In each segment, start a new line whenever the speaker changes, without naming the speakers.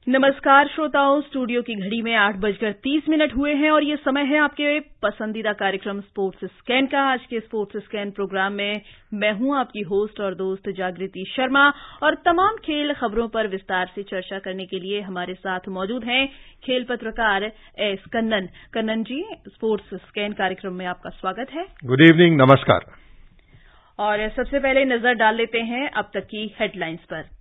नमस्कार श्रोताओं, स्टूडियो की घड़ी में 8:30 हुए हैं और ये समय है आपके पसंदीदा कार्यक्रम स्पोर्ट्स स्कैन का। आज के स्पोर्ट्स स्कैन प्रोग्राम में मैं हूं आपकी होस्ट और दोस्त जागृति शर्मा और तमाम खेल खबरों पर विस्तार से चर्चा करने के लिए हमारे साथ मौजूद हैं खेल पत्रकार एस कन्नन। कन्नन जी, स्पोर्ट्स स्कैन कार्यक्रम में आपका स्वागत है।
गुड इवनिंग, नमस्कार।
और सबसे पहले नजर डाल लेते हैं अब तक की हेडलाइंस पर।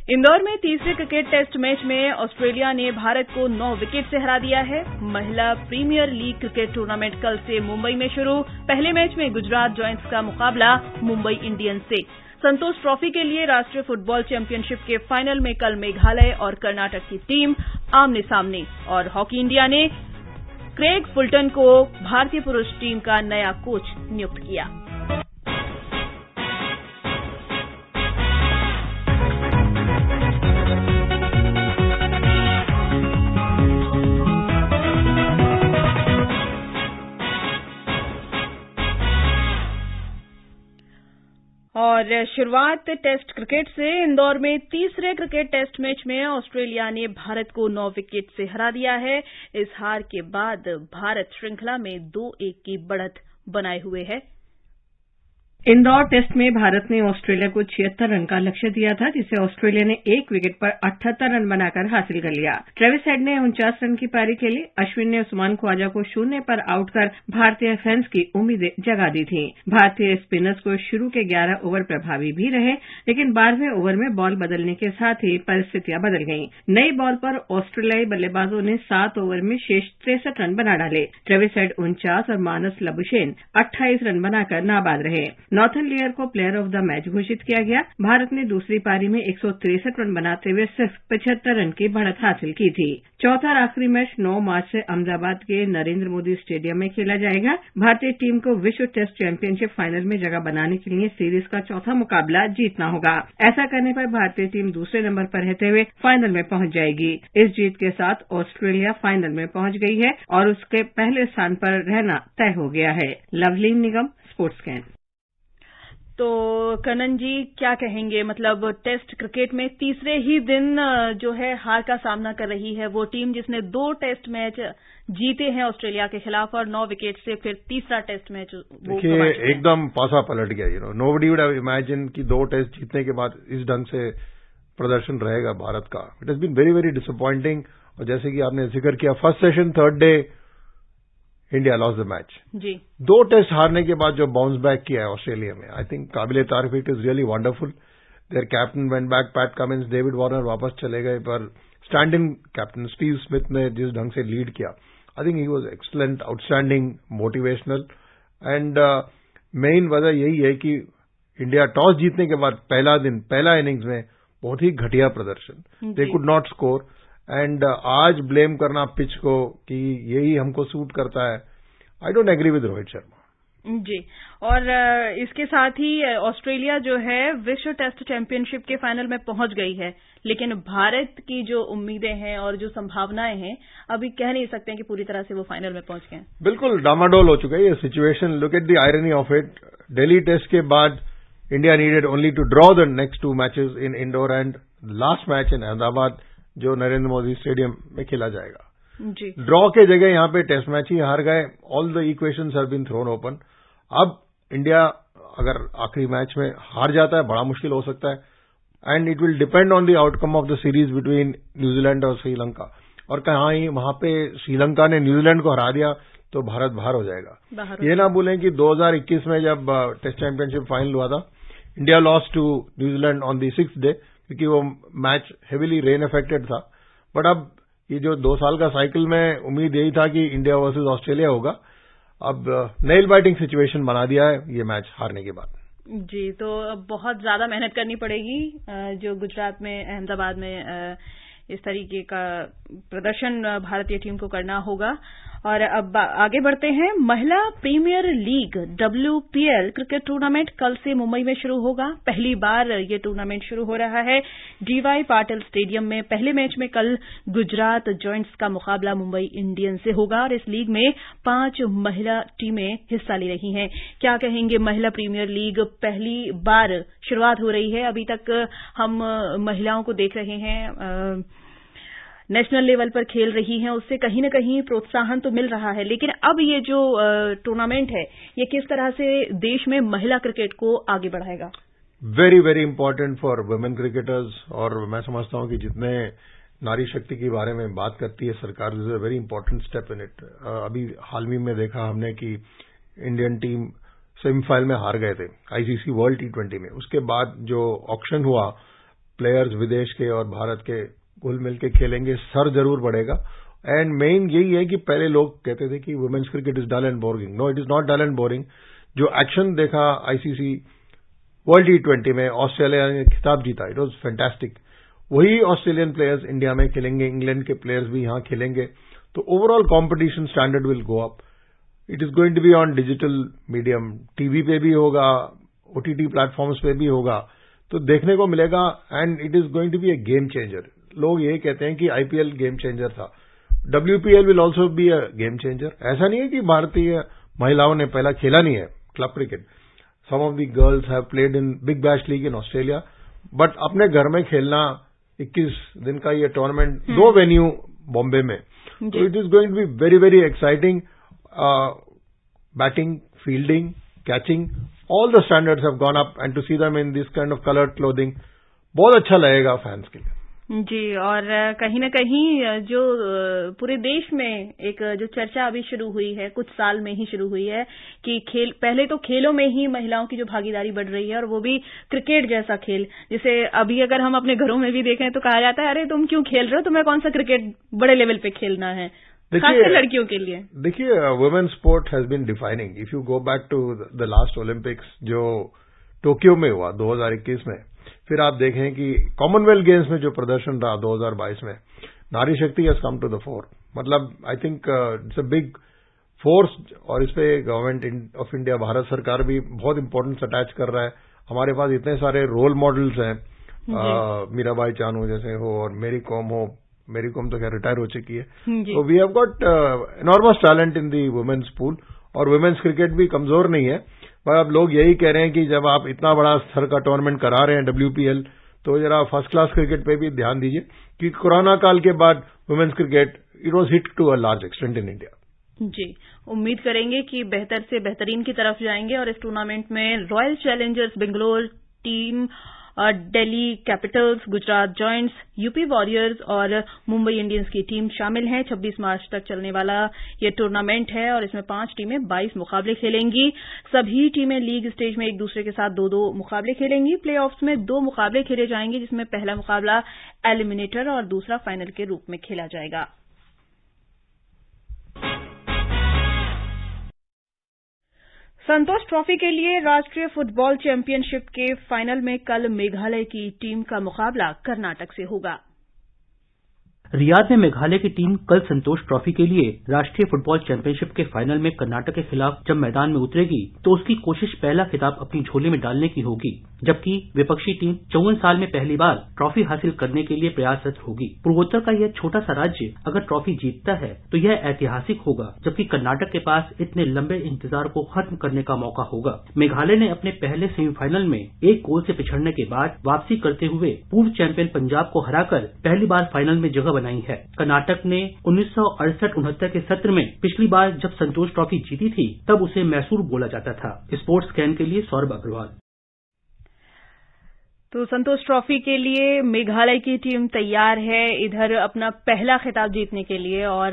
इंदौर में तीसरे क्रिकेट टेस्ट मैच में ऑस्ट्रेलिया ने भारत को 9 विकेट से हरा दिया है। महिला प्रीमियर लीग क्रिकेट टूर्नामेंट कल से मुंबई में शुरू। पहले मैच में गुजरात जॉयंट्स का मुकाबला मुंबई इंडियंस से। संतोष ट्रॉफी के लिए राष्ट्रीय फुटबॉल चैंपियनशिप के फाइनल में कल मेघालय और कर्नाटक की टीम आमने सामने। और हॉकी इंडिया ने क्रेग फुलटन को भारतीय पुरुष टीम का नया कोच नियुक्त किया। और शुरुआत टेस्ट क्रिकेट से। इंदौर में तीसरे क्रिकेट टेस्ट मैच में ऑस्ट्रेलिया ने भारत को 9 विकेट से हरा दिया है। इस हार के बाद भारत श्रृंखला में 2-1 की बढ़त बनाए हुए है।
इंदौर टेस्ट में भारत ने ऑस्ट्रेलिया को 76 रन का लक्ष्य दिया था, जिसे ऑस्ट्रेलिया ने 1 विकेट पर 78 रन बनाकर हासिल कर लिया। ट्रेविस हेड ने 49 रन की पारी खेली। अश्विन ने उस्मान ख्वाजा को 0 पर आउट कर भारतीय फैंस की उम्मीदें जगा दी थीं। भारतीय स्पिनर्स को शुरू के 11 ओवर प्रभावी भी रहे, लेकिन 12वें ओवर में बॉल बदलने के साथ ही परिस्थितियां बदल गईं। नई बॉल पर ऑस्ट्रेलियाई बल्लेबाजों ने 7 ओवर में शेष 63 रन बना डाले। ट्रेविस हेड 49 और मानस लबुशेन 28 रन बनाकर नाबाद रहे। नॉर्थन लियर को प्लेयर ऑफ द मैच घोषित किया गया। भारत ने दूसरी पारी में 163 रन बनाते हुए सिर्फ 75 रन की बढ़त हासिल की थी। चौथा और आखिरी मैच 9 मार्च से अहमदाबाद के नरेंद्र मोदी स्टेडियम में खेला जाएगा। भारतीय टीम को विश्व टेस्ट चैंपियनशिप फाइनल में जगह बनाने के लिए सीरीज का चौथा मुकाबला जीतना होगा। ऐसा करने पर भारतीय टीम दूसरे नंबर पर रहते हुए फाइनल में पहुंच जाएगी। इस जीत के साथ ऑस्ट्रेलिया फाइनल में पहुंच गई है और उसके पहले स्थान पर रहना तय हो गया है। लवलीन निगम, स्पोर्ट्स स्कैन।
तो कन्नन जी, क्या कहेंगे? मतलब टेस्ट क्रिकेट में तीसरे ही दिन जो है हार का सामना कर रही है वो टीम जिसने 2 टेस्ट मैच जीते हैं ऑस्ट्रेलिया के खिलाफ और 9 विकेट से फिर तीसरा टेस्ट मैच वो
एकदम पासा पलट गया। नोबडी वुड हैव इमेजिन कि 2 टेस्ट जीतने के बाद इस ढंग से प्रदर्शन रहेगा भारत का। It has been very very disappointing. और जैसे कि आपने जिक्र किया, first session third day India lost the match जी। 2 टेस्ट हारने के बाद जो बाउंस बैक किया है ऑस्ट्रेलिया में, आई थिंक काबिले तारीफ। It is really wonderful. There captain went back, PAT Cummins, David Warner वापस चले गए, पर stand in captain Steve Smith ने जिस ढंग से लीड किया, I think he was excellent, outstanding, motivational. And main वजह यही है कि इंडिया टॉस जीतने के बाद पहला इनिंग्स में बहुत ही घटिया प्रदर्शन, they could not score. And आज ब्लेम करना पिच को कि यही हमको सूट करता है, I don't agree with Rohit Sharma
ji. और इसके साथ ही ऑस्ट्रेलिया जो है विश्व टेस्ट चैंपियनशिप के फाइनल में पहुंच गई है, लेकिन भारत की जो उम्मीदें हैं और जो संभावनाएं हैं अभी कह नहीं सकते हैं कि पूरी तरह से वो फाइनल में पहुंच गए। बिल्कुल
डामाडोल हो चुका है ये situation. Look at the irony of it. Delhi test के बाद India needed only to draw the next 2 matches in Indore and last match in Ahmedabad जो नरेंद्र मोदी स्टेडियम में खेला जाएगा जी। ड्रॉ के जगह यहां पे टेस्ट मैच ही हार गए। All the equations have been thrown open. अब इंडिया अगर आखिरी मैच में हार जाता है, बड़ा मुश्किल हो सकता है। And it will depend on the outcome of the series between New Zealand और श्रीलंका। और कहीं वहां पे श्रीलंका ने न्यूजीलैंड को हरा दिया तो भारत बाहर हो जाएगा। ये ना भूलें कि 2021 में जब टेस्ट चैंपियनशिप फाइनल हुआ था, India lost to New Zealand on the 6th day, क्योंकि वो मैच हेवीली रेन अफेक्टेड था। बट अब ये जो 2 साल का साइकिल में उम्मीद यही था कि इंडिया वर्सेस ऑस्ट्रेलिया होगा, अब नेल बाइटिंग सिचुएशन बना दिया है ये मैच हारने के बाद
जी। तो अब बहुत ज्यादा मेहनत करनी पड़ेगी जो गुजरात में, अहमदाबाद में इस तरीके का प्रदर्शन भारतीय टीम को करना होगा। और अब आगे बढ़ते हैं। महिला premier league WPL cricket tournament कल से मुंबई में शुरू होगा। पहली बार ये टूर्नामेंट शुरू हो रहा है DY पाटिल स्टेडियम में। पहले मैच में कल गुजरात जॉयंट्स का मुकाबला मुंबई इंडियंस से होगा और इस लीग में 5 महिला टीमें हिस्सा ले रही हैं। क्या कहेंगे? महिला प्रीमियर लीग पहली बार शुरुआत हो रही है। अभी तक हम महिलाओं को देख रहे हैं नेशनल लेवल पर खेल रही हैं, उससे कहीं न कहीं प्रोत्साहन तो मिल रहा है। लेकिन अब ये जो टूर्नामेंट है, ये किस तरह से देश में महिला क्रिकेट को आगे बढ़ाएगा?
Very very important for women cricketers. और मैं समझता हूं कि जितने नारी शक्ति के बारे में बात करती है सरकार, is a very important step in it. अभी हाल ही में देखा हमने कि इंडियन टीम सेमीफाइनल में हार गए थे आईसीसी वर्ल्ड T20 में। उसके बाद जो ऑक्शन हुआ, प्लेयर्स विदेश के और भारत के घुल मिल के खेलेंगे, सर जरूर बढ़ेगा। एंड मेन यही है कि पहले लोग कहते थे कि women's cricket is dull and boring. No, it is not dull and boring. जो एक्शन देखा आईसीसी वर्ल्ड T20 में, ऑस्ट्रेलिया ने खिताब जीता, इट वॉज फैंटास्टिक। वही ऑस्ट्रेलियन प्लेयर्स इंडिया में खेलेंगे, इंग्लैंड के प्लेयर्स भी यहां खेलेंगे, तो overall competition standard will go up. It is going to be on digital medium, TV पे भी होगा, ओटीटी प्लेटफॉर्म्स पे भी होगा, तो देखने को मिलेगा। And it is going to be a game changer. लोग ये कहते हैं कि आईपीएल गेम चेंजर था, WPL will also be a game changer. ऐसा नहीं है कि भारतीय महिलाओं ने पहला खेला नहीं है club cricket. Some of the girls have played in big bash league in Australia, but अपने घर में खेलना 21 दिन का ये टूर्नामेंट, 2 वेन्यू बॉम्बे में, तो it is going to be very very exciting. Batting, fielding, catching, all the standards have gone up, and to see them in this kind of colored clothing, बहुत अच्छा लगेगा फैंस के लिए।
जी, और कहीं न कहीं जो पूरे देश में एक जो चर्चा अभी शुरू हुई है, कुछ साल में ही शुरू हुई है कि पहले तो खेलों में ही महिलाओं की जो भागीदारी बढ़ रही है, और वो भी क्रिकेट जैसा खेल, जिसे अभी अगर हम अपने घरों में भी देखें तो कहा जाता है, अरे तुम क्यों खेल रहे हो, तुम्हें कौन सा क्रिकेट बड़े लेवल पे खेलना है, खासकर लड़कियों के लिए।
देखिए, women sport has been defining. If you go back to the last Olympics जो टोक्यो में हुआ 2021 में, फिर आप देखें कि कॉमनवेल्थ गेम्स में जो प्रदर्शन रहा 2022 में, नारी शक्ति has come to the fore. मतलब I think it's a big force, और इस पे गवर्नमेंट ऑफ इंडिया, भारत सरकार भी बहुत इंपॉर्टेंस अटैच कर रहा है। हमारे पास इतने सारे रोल मॉडल्स हैं, मीराबाई चानू जैसे हो, और मेरी कॉम तो खैर रिटायर हो चुकी है। तो we have got enormous talent in the women's pool, और वुमेन्स क्रिकेट भी कमजोर नहीं है। पर अब लोग यही कह रहे हैं कि जब आप इतना बड़ा स्तर का टूर्नामेंट करा रहे हैं WPL, तो जरा फर्स्ट क्लास क्रिकेट पे भी ध्यान दीजिए, कि कोरोना काल के बाद women's cricket it was hit to a large extent in India.
जी, उम्मीद करेंगे कि बेहतर से बेहतरीन की तरफ जाएंगे, और इस टूर्नामेंट में royal Challengers Bangalore team, Delhi Capitals, Gujarat joints, UP warriors और मुंबई इंडियंस की टीम शामिल हैं। 26 मार्च तक चलने वाला ये टूर्नामेंट है, और इसमें 5 टीमें 22 मुकाबले खेलेंगी। सभी टीमें लीग स्टेज में एक दूसरे के साथ 2-2 मुकाबले खेलेंगी। प्ले ऑफ्स में 2 मुकाबले खेले जाएंगे, जिसमें पहला मुकाबला एलिमिनेटर और दूसरा फाइनल के रूप में खेला जाएगा। संतोष ट्रॉफी के लिए राष्ट्रीय फुटबॉल चैंपियनशिप के फाइनल में कल मेघालय की टीम का मुकाबला कर्नाटक से होगा।
रियाद में मेघालय की टीम कल संतोष ट्रॉफी के लिए राष्ट्रीय फुटबॉल चैंपियनशिप के फाइनल में कर्नाटक के खिलाफ जब मैदान में उतरेगी, तो उसकी कोशिश पहला खिताब अपनी झोली में डालने की होगी, जबकि विपक्षी टीम 54 साल में पहली बार ट्रॉफी हासिल करने के लिए प्रयासरत होगी। पूर्वोत्तर का यह छोटा सा राज्य अगर ट्रॉफी जीतता है तो यह ऐतिहासिक होगा, जबकि कर्नाटक के पास इतने लंबे इंतजार को खत्म करने का मौका होगा। मेघालय ने अपने पहले सेमीफाइनल में 1 गोल से पिछड़ने के बाद वापसी करते हुए पूर्व चैंपियन पंजाब को हराकर पहली बार फाइनल में जगह बनाई है। कर्नाटक ने 1968-69 के सत्र में पिछली बार जब संतोष ट्रॉफी जीती थी, तब उसे मैसूर बोला जाता था। स्पोर्ट्स कैन के लिए सौरभ अग्रवाल।
तो संतोष ट्रॉफी के लिए मेघालय की टीम तैयार है इधर अपना पहला खिताब जीतने के लिए, और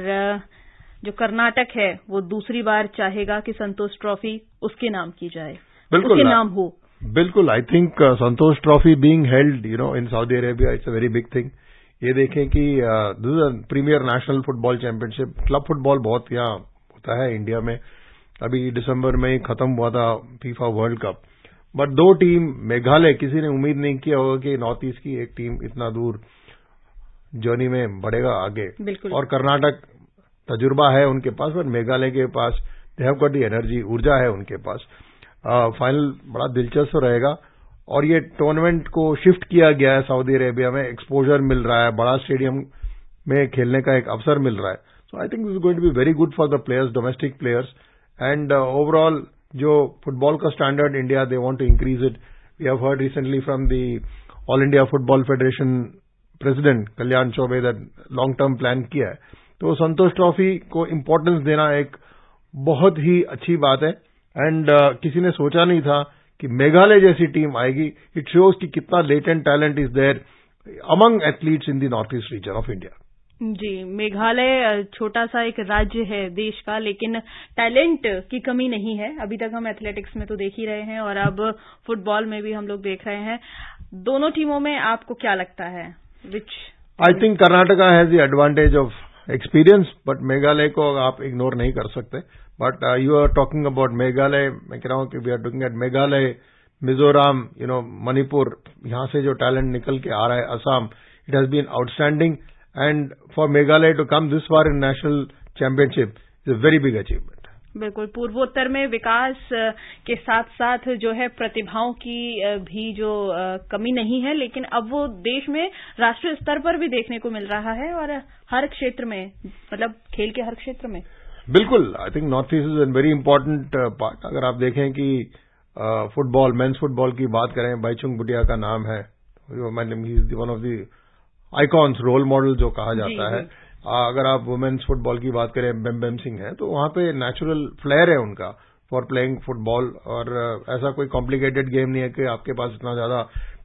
जो कर्नाटक है वो दूसरी बार चाहेगा कि संतोष ट्रॉफी उसके नाम की जाए, उसके नाम हो।
बिल्कुल, I think Santosh trophy being held in Saudi Arabia, it's a very big thing. ये देखें कि this is premier national football championship. Club football बहुत यहाँ होता है इंडिया में। अभी दिसंबर में खत्म हुआ था FIFA world cup, but 2 team Meghalaya, किसी ने उम्मीद नहीं किया होगा कि नॉर्थ ईस्ट की एक टीम इतना दूर जर्नी में बढ़ेगा आगे। और कर्नाटक तजुर्बा है उनके पास, बट मेघालय के पास they have got the energy, ऊर्जा है उनके पास। फाइनल बड़ा दिलचस्प रहेगा, और ये टूर्नामेंट को शिफ्ट किया गया है सऊदी अरेबिया में। एक्सपोजर मिल रहा है, बड़ा स्टेडियम में खेलने का एक अवसर मिल रहा है। So I think this is going to be very good for the players, domestic players, and overall जो फुटबॉल का standard India they want to increase it. We have heard recently from the All India Football Federation president Kalyan Chaubey long term plan किया है, तो संतोष trophy को importance देना एक बहुत ही अच्छी बात है। एंड किसी ने सोचा नहीं था कि मेघालय जैसी टीम आएगी। इट शोज कि कितना latent talent is there among athletes in the North East region of India.
जी, मेघालय छोटा सा एक राज्य है देश का, लेकिन टैलेंट की कमी नहीं है। अभी तक हम एथलेटिक्स में तो देख ही रहे हैं और अब फुटबॉल में भी हम लोग देख रहे हैं। दोनों टीमों में आपको क्या लगता है
I think Karnataka has the advantage of experience, but Meghalaya को आप इग्नोर नहीं कर सकते। But you are talking about Meghalaya, मैं कह रहा हूं कि we are looking at Meghalaya, Mizoram, Manipur, यहां से जो टैलेंट निकल के आ रहा है, Assam, it has been outstanding. And for Meghalaya to come this far in national championship is a very big achievement.
बिल्कुल, पूर्वोत्तर में विकास के साथ साथ जो है प्रतिभाओं की भी जो कमी नहीं है, लेकिन अब वो देश में राष्ट्रीय स्तर पर भी देखने को मिल रहा है और हर क्षेत्र में, मतलब खेल के हर क्षेत्र में।
बिल्कुल, I think north east is a very important part. अगर आप देखें कि फुटबॉल, मेंस फुटबॉल की बात करें, बाइचुंग भूटिया का नाम है, he is one of the icons, role model जो कहा जाता है। अगर आप वुमेन्स फुटबॉल की बात करें, बेम सिंह है, तो वहां पे नेचुरल फ्लेयर है उनका फॉर प्लेइंग फुटबॉल। और ऐसा कोई कॉम्प्लिकेटेड गेम नहीं है कि आपके पास इतना ज्यादा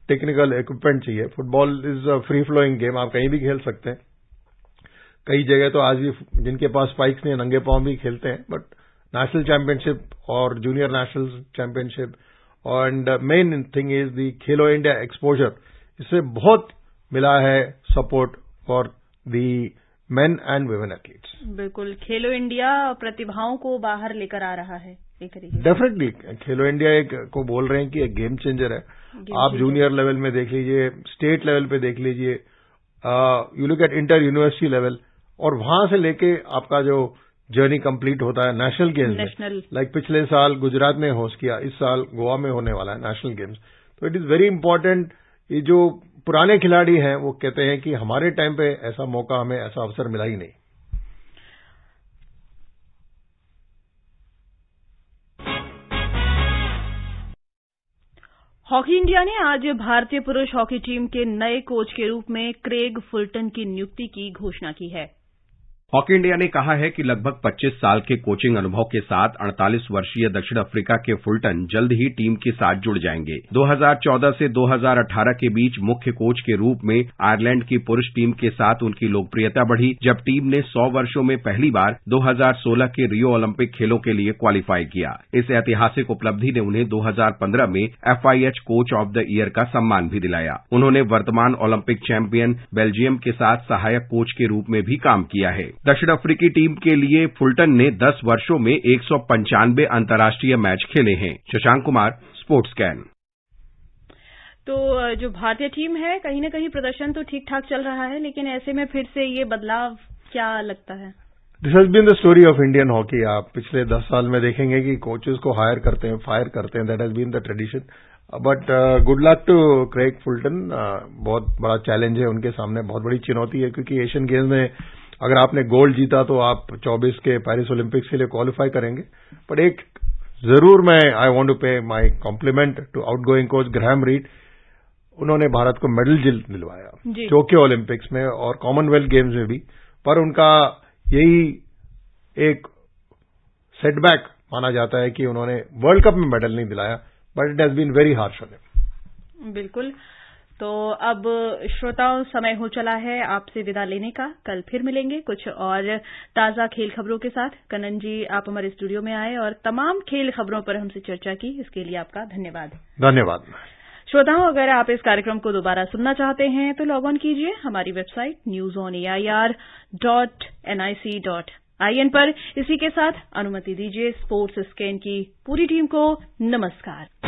टेक्निकल इक्विपमेंट चाहिए। Football is a free flowing game, आप कहीं भी खेल सकते हैं। कई जगह तो आज भी जिनके पास स्पाइक्स नहीं, नंगे पांव भी खेलते हैं। बट नेशनल चैंपियनशिप और junior national championship and main thing is the Khelo India exposure, इससे बहुत मिला है support for the main and women athletes.
बिल्कुल, खेलो इंडिया प्रतिभाओं को बाहर लेकर आ रहा है एक तरीके।
डेफिनेटली खेलो इंडिया एक को बोल रहे हैं कि एक गेम चेंजर है। आप जूनियर लेवल में देख लीजिए, स्टेट लेवल पे देख लीजिए, you look at inter university level, और वहां से लेके आपका जो जर्नी कंप्लीट होता है नेशनल गेम्स में। लाइक पिछले साल गुजरात ने होस्ट किया, इस साल गोवा में होने वाला है नेशनल गेम्स। तो इट इज वेरी इंपॉर्टेंट। ये जो पुराने खिलाड़ी हैं वो कहते हैं कि हमारे टाइम पे ऐसा मौका, हमें ऐसा अवसर मिला ही नहीं।
हॉकी इंडिया ने आज भारतीय पुरुष हॉकी टीम के नए कोच के रूप में क्रेग फुलटन की नियुक्ति की घोषणा की है।
हॉकी इंडिया ने कहा है कि लगभग 25 साल के कोचिंग अनुभव के साथ 48 वर्षीय दक्षिण अफ्रीका के फुलटन जल्द ही टीम के साथ जुड़ जाएंगे। 2014 से 2018 के बीच मुख्य कोच के रूप में आयरलैंड की पुरुष टीम के साथ उनकी लोकप्रियता बढ़ी, जब टीम ने 100 वर्षों में पहली बार 2016 के रियो ओलंपिक खेलों के लिए क्वालिफाई किया। इस ऐतिहासिक उपलब्धि ने उन्हें 2015 में FIH coach of the year का सम्मान भी दिलाया। उन्होंने वर्तमान ओलंपिक चैंपियन बेल्जियम के साथ सहायक कोच के रूप में भी काम किया है। दक्षिण अफ्रीकी टीम के लिए फुलटन ने 10 वर्षों में 195 अंतर्राष्ट्रीय मैच खेले हैं। Shashank Kumar, sports can.
तो जो भारतीय टीम है, कहीं न कहीं प्रदर्शन तो ठीक ठाक चल रहा है, लेकिन ऐसे में फिर से ये बदलाव क्या लगता है?
This has been the story of Indian hockey. आप पिछले 10 साल में देखेंगे कि कोचेस को हायर करते हैं, फायर करते हैं। That has been the tradition. But good luck to Craig Fulton. बहुत बड़ा चैलेंज है उनके सामने, बहुत बड़ी चुनौती है, क्योंकि एशियन गेम्स में अगर आपने गोल्ड जीता तो आप 24 के पेरिस ओलंपिक्स के लिए क्वालिफाई करेंगे। बट एक जरूर मैं I want to pay my compliment to outgoing coach Graham Reid. उन्होंने भारत को मेडल दिलवाया टोक्यो ओलंपिक्स में और कॉमनवेल्थ गेम्स में भी, पर उनका यही एक सेटबैक माना जाता है कि उन्होंने वर्ल्ड कप में मेडल नहीं दिलाया। But it has been very harsh on him.
बिल्कुल। तो अब श्रोताओं, समय हो चला है आपसे विदा लेने का। कल फिर मिलेंगे कुछ और ताजा खेल खबरों के साथ। कन्नन जी, आप हमारे स्टूडियो में आए और तमाम खेल खबरों पर हमसे चर्चा की, इसके लिए आपका धन्यवाद।
धन्यवाद।
श्रोताओं, अगर आप इस कार्यक्रम को दोबारा सुनना चाहते हैं तो लॉग ऑन कीजिए हमारी वेबसाइट newsonair.nic.in पर। इसी के साथ अनुमति दीजिए स्पोर्ट्स स्कैन की पूरी टीम को नमस्कार।